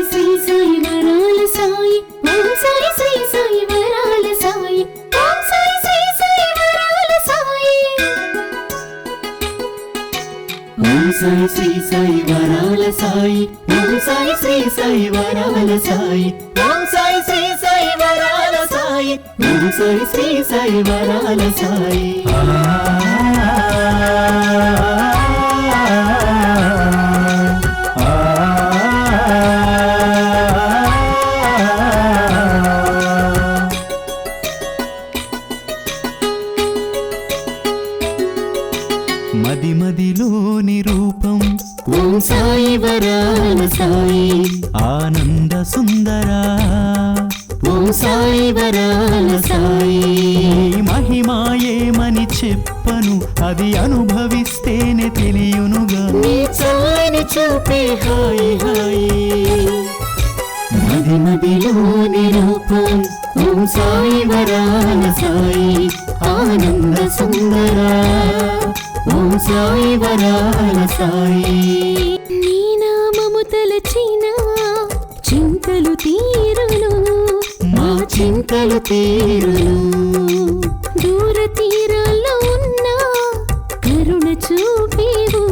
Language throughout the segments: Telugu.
శ్రీ సాయి వరాల సాయి ఓం సాయి శ్రీ సాయి వరాల సాయి ఓం సాయి శ్రీ సాయి వరాల సాయి ఓం సాయి శ్రీ సాయి వరాల సాయి ఓం సాయి శ్రీ సాయి వరాల సాయి ఓం సాయి శ్రీ సాయి వరాల సాయి ఓం సాయి శ్రీ సాయి వరాల సాయి మది మదిలోని రూపం ఓం సాయి వరాల సాయి ఆనంద సుందరా ఓం సాయి వరాల సాయి మహిమాయేమని చెప్పను అది అనుభవిస్తేనే తెలియునుగా నీ చల్లని చూపే హాయి హాయి మది మదిలోని రూపం ఓం సాయి వరాల సాయి ఆనంద సుందరా ఓం సాయి వరాల సాయి నీ నామము తలచిన చింతలు తీరును మా చింతలు తీరును దూర తీరాల్లో ఉన్న కరుణ చూపేవు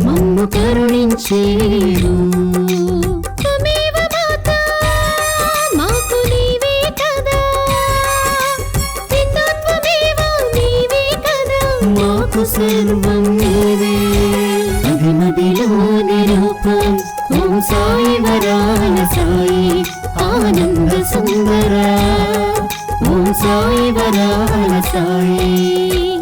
మమ్ము కరుణించేవు త్వమేవ మాతా మాకు నీవే కదా పితృత్వమేవ నీవే కదా మాకు సర్వం నీవే అది మదిలోని రూపం ఓం సాయి వరాల సాయి ఆనంద సుందరా ఓం సాయి వరాల సాయి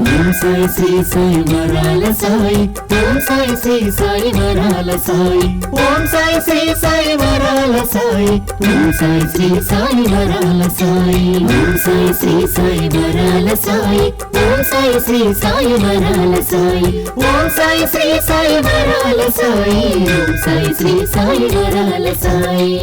ఓం సాయి శ్రీ సాయి వరాల సాయి ఓం సాయి శ్రీ సాయి వరాల సాయి ఓం సాయి శ్రీ సాయి వరాల సాయి ఓం సాయి శ్రీ సాయి వరాల సాయి ఓం సాయి శ్రీ సాయి వరాల సాయి ఓం సాయి శ్రీ సాయి వరాల సాయి ఓం సాయి శ్రీ సాయి వరాల సాయి ఓం సాయి శ్రీ సాయి వరాల సాయి